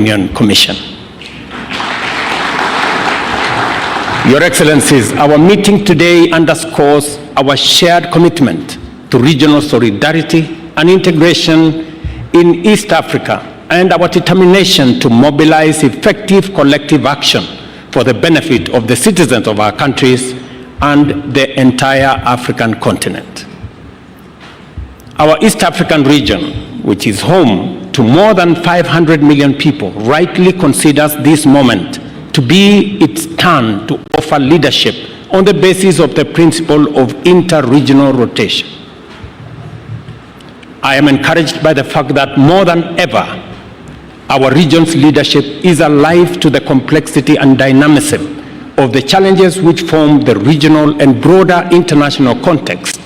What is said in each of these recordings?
Union Commission. Your Excellencies, our meeting today underscores our shared commitment to regional solidarity and integration in East Africa and our determination to mobilize effective collective action for the benefit of the citizens of our countries and the entire African continent. Our East African region, which is home to more than 500 million people, rightly considers this moment to be its turn to offer leadership on the basis of the principle of inter-regional rotation. I am encouraged by the fact that more than ever, our region's leadership is alive to the complexity and dynamism of the challenges which form the regional and broader international context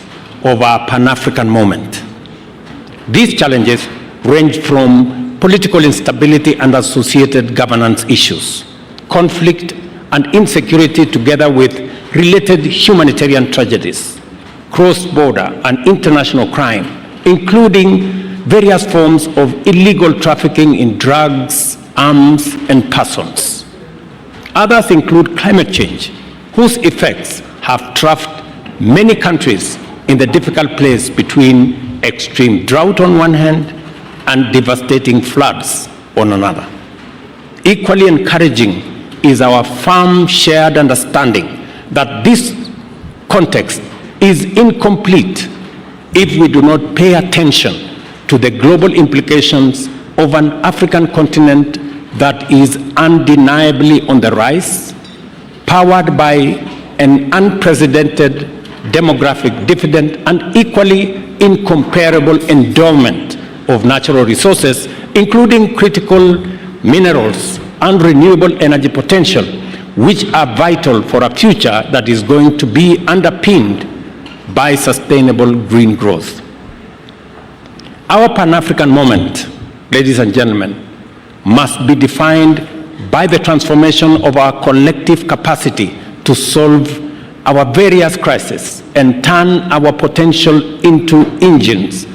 of our Pan-African moment. These challenges range from political instability and associated governance issues, conflict and insecurity together with related humanitarian tragedies, cross-border and international crime, including various forms of illegal trafficking in drugs, arms, and persons. Others include climate change, whose effects have trapped many countries in the difficult place between extreme drought on one hand and devastating floods on another. Equally encouraging is our firm shared understanding that this context is incomplete if we do not pay attention to the global implications of an African continent that is undeniably on the rise, powered by an unprecedented demographic dividend and equally incomparable endowment of natural resources, including critical minerals and renewable energy potential, which are vital for a future that is going to be underpinned by sustainable green growth. Our Pan-African moment, ladies and gentlemen, must be defined by the transformation of our collective capacity to solve our various crises and turn our potential into engines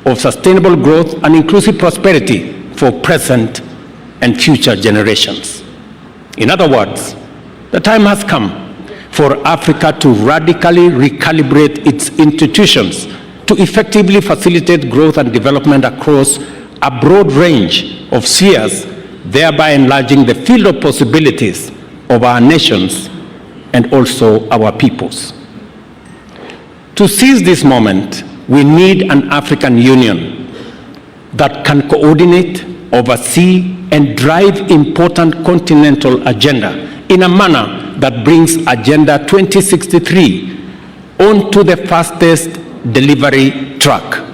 of sustainable growth and inclusive prosperity for present and future generations. In other words, the time has come for Africa to radically recalibrate its institutions to effectively facilitate growth and development across a broad range of spheres, thereby enlarging the field of possibilities of our nations and also our peoples. To seize this moment, we need an African Union that can coordinate, oversee, and drive important continental agenda in a manner that brings Agenda 2063 onto the fastest delivery track.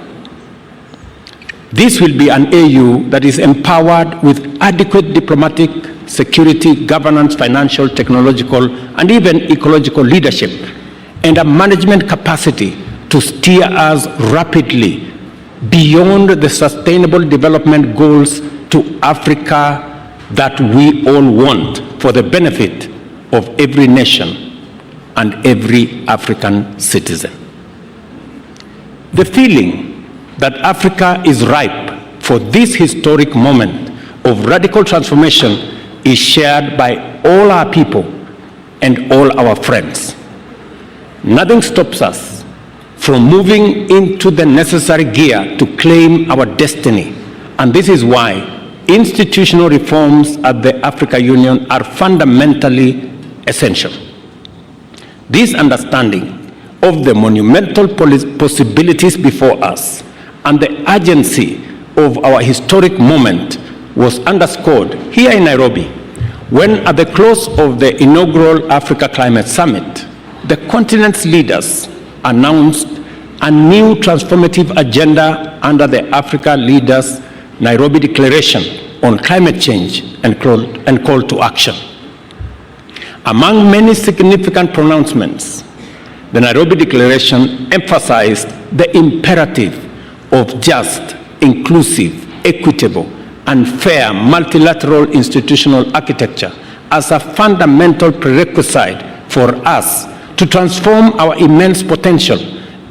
This will be an AU that is empowered with adequate diplomatic, security, governance, financial, technological, and even ecological leadership, and a management capacity to steer us rapidly beyond the sustainable development goals to Africa that we all want for the benefit of every nation and every African citizen. The feeling that Africa is ripe for this historic moment of radical transformation is shared by all our people and all our friends. Nothing stops us from moving into the necessary gear to claim our destiny, and this is why institutional reforms at the African Union are fundamentally essential. This understanding of the monumental possibilities before us and the urgency of our historic moment was underscored here in Nairobi when, at the close of the inaugural Africa Climate Summit, the continent's leaders announced a new transformative agenda under the Africa Leaders Nairobi Declaration on Climate Change and call to action. Among many significant pronouncements, the Nairobi Declaration emphasized the imperative of just, inclusive, equitable, and fair multilateral institutional architecture as a fundamental prerequisite for us to transform our immense potential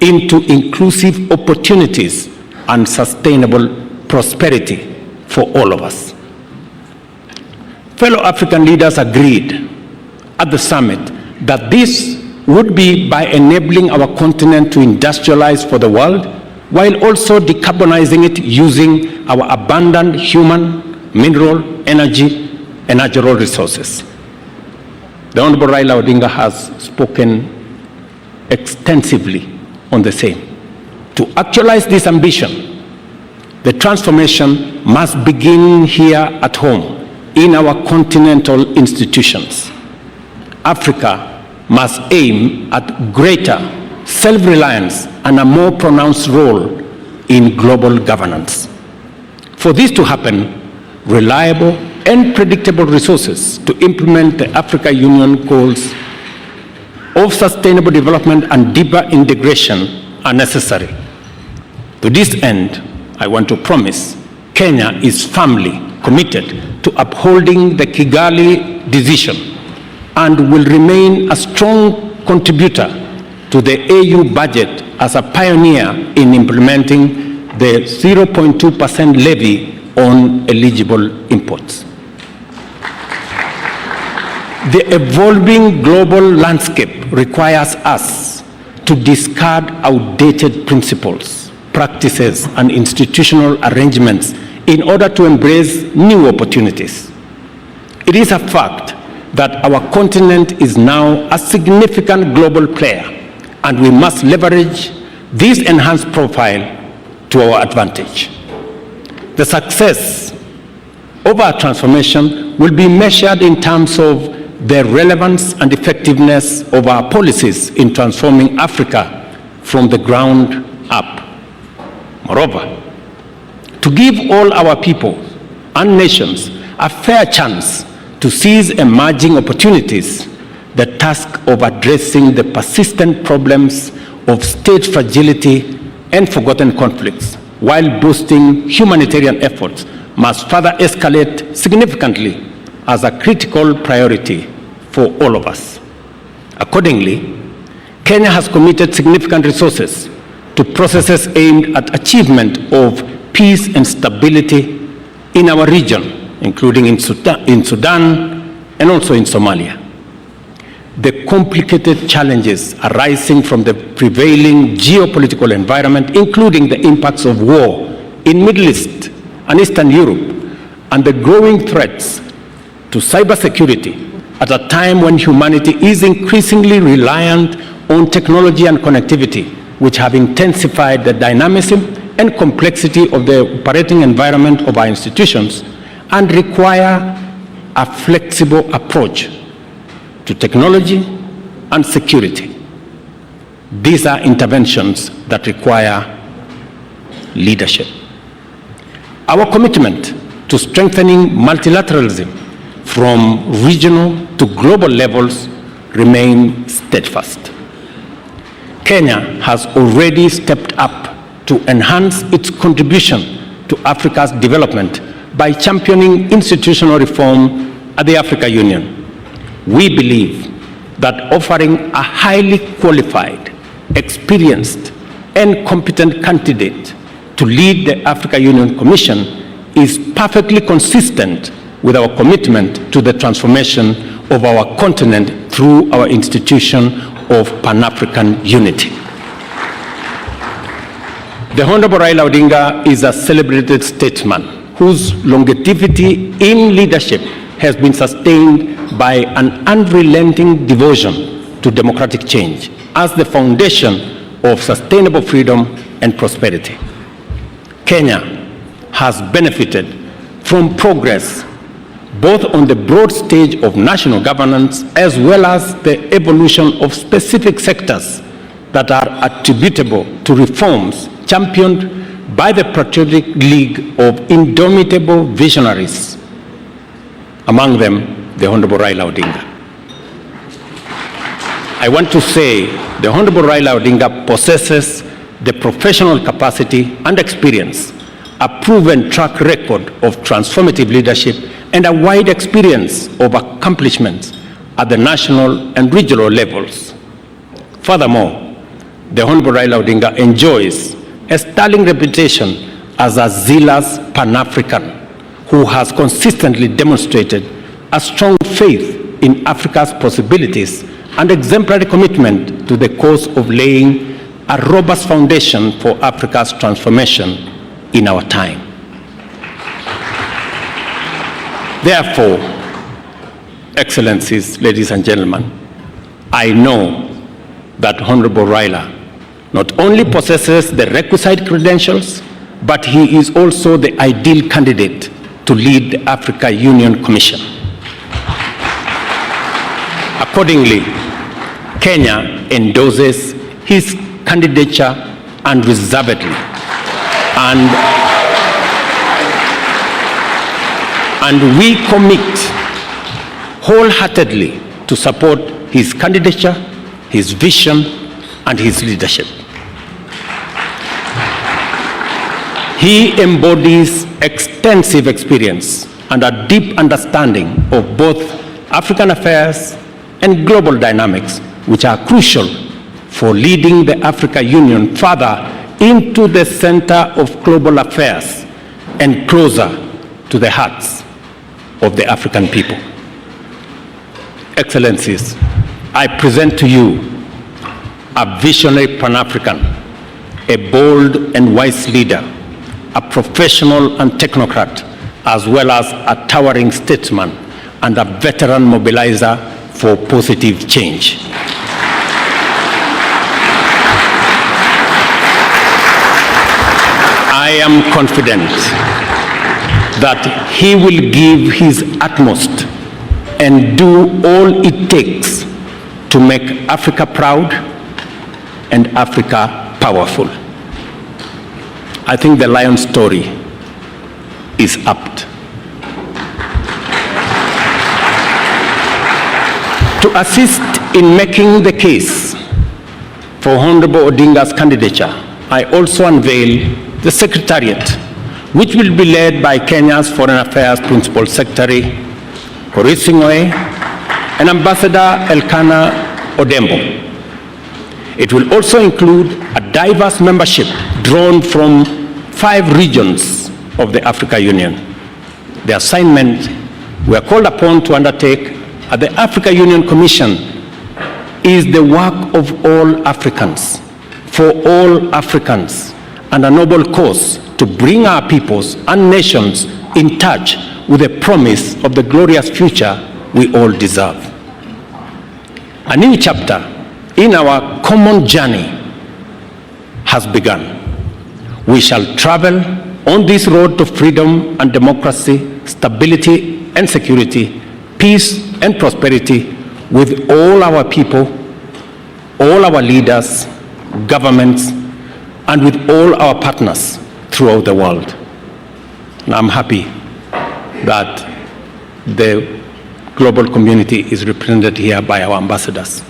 into inclusive opportunities and sustainable prosperity for all of us. Fellow African leaders agreed at the summit that this would be by enabling our continent to industrialize for the world, while also decarbonizing it using our abundant human, mineral, energy, and natural resources. The Honorable Raila Odinga has spoken extensively on the same. To actualize this ambition, the transformation must begin here at home in our continental institutions. Africa must aim at greater self-reliance and a more pronounced role in global governance. For this to happen, reliable and predictable resources to implement the Africa Union goals of sustainable development and deeper integration are necessary. To this end, I want to promise Kenya is firmly committed to upholding the Kigali decision and will remain a strong contributor to the AU budget as a pioneer in implementing the 0.2% levy on eligible imports. The evolving global landscape requires us to discard outdated principles, practices, and institutional arrangements in order to embrace new opportunities. It is a fact that our continent is now a significant global player, and we must leverage this enhanced profile to our advantage. The success of our transformation will be measured in terms of the relevance and effectiveness of our policies in transforming Africa from the ground up. Moreover, to give all our people and nations a fair chance to seize emerging opportunities, the task of addressing the persistent problems of state fragility and forgotten conflicts while boosting humanitarian efforts must further escalate significantly as a critical priority for all of us. Accordingly, Kenya has committed significant resources to processes aimed at achievement of peace and stability in our region, including in Sudan and also in Somalia. The complicated challenges arising from the prevailing geopolitical environment, including the impacts of war in Middle East and Eastern Europe, and the growing threats to cybersecurity at a time when humanity is increasingly reliant on technology and connectivity, which have intensified the dynamism and complexity of the operating environment of our institutions and require a flexible approach to technology and security. These are interventions that require leadership. Our commitment to strengthening multilateralism from regional to global levels remain steadfast. Kenya has already stepped up to enhance its contribution to Africa's development by championing institutional reform at the Africa Union. We believe that offering a highly qualified, experienced, and competent candidate to lead the Africa Union Commission is perfectly consistent with our commitment to the transformation of our continent through our institution of Pan-African unity. The Honorable Raila Odinga is a celebrated statesman whose longevity in leadership has been sustained by an unrelenting devotion to democratic change as the foundation of sustainable freedom and prosperity. Kenya has benefited from progress both on the broad stage of national governance as well as the evolution of specific sectors that are attributable to reforms championed by the Patriotic League of indomitable visionaries, among them the Honorable Raila Odinga. I want to say the Honorable Raila Odinga possesses the professional capacity and experience, a proven track record of transformative leadership, and a wide experience of accomplishments at the national and regional levels. Furthermore, the Honorable Raila Odinga enjoys a sterling reputation as a zealous Pan-African who has consistently demonstrated a strong faith in Africa's possibilities, and exemplary commitment to the cause of laying a robust foundation for Africa's transformation in our time. Therefore, Excellencies, ladies and gentlemen, I know that Honorable Raila not only possesses the requisite credentials, but he is also the ideal candidate to lead the Africa Union Commission. Accordingly, Kenya endorses his candidature unreservedly, and we commit wholeheartedly to support his candidature, his vision, and his leadership. He embodies extensive experience and a deep understanding of both African affairs and global dynamics, which are crucial for leading the Africa Union further into the center of global affairs and closer to the hearts of the African people. Excellencies, I present to you a visionary Pan-African, a bold and wise leader, a professional and technocrat, as well as a towering statesman and a veteran mobilizer for positive change. I am confident that he will give his utmost and do all it takes to make Africa proud and Africa powerful. I think the lion story is apt. To assist in making the case for Honorable Odinga's candidature, I also unveil the Secretariat, which will be led by Kenya's Foreign Affairs Principal Secretary, Horisingwe, and Ambassador Elkanah Odembo. It will also include a diverse membership drawn from 5 regions of the Africa Union. The assignment we are called upon to undertake at the Africa Union Commission is the work of all Africans, for all Africans, and a noble cause to bring our peoples and nations in touch with the promise of the glorious future we all deserve. A new chapter in our common journey has begun. We shall travel on this road to freedom and democracy, stability and security, peace and prosperity with all our people, all our leaders, governments, and with all our partners throughout the world. And I'm happy that the global community is represented here by our ambassadors.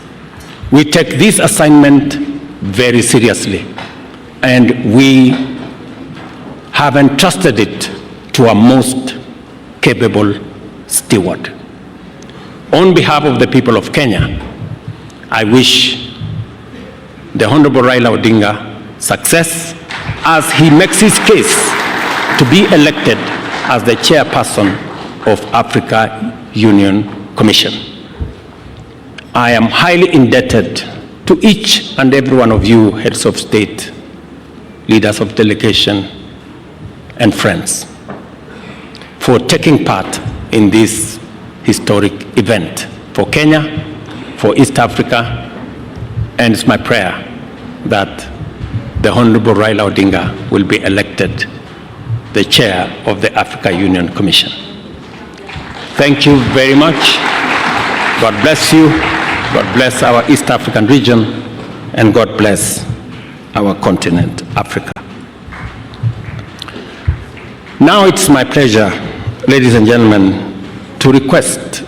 We take this assignment very seriously, and we have entrusted it to our most capable steward. On behalf of the people of Kenya, I wish the Honorable Raila Odinga success as he makes his case to be elected as the chairperson of Africa Union Commission. I am highly indebted to each and every one of you, heads of state, leaders of delegation, and friends, for taking part in this historic event for Kenya, for East Africa, and it's my prayer that the Honorable Raila Odinga will be elected the chair of the Africa Union Commission. Thank you very much. God bless you. God bless our East African region, and God bless our continent, Africa. Now it's my pleasure, ladies and gentlemen, to request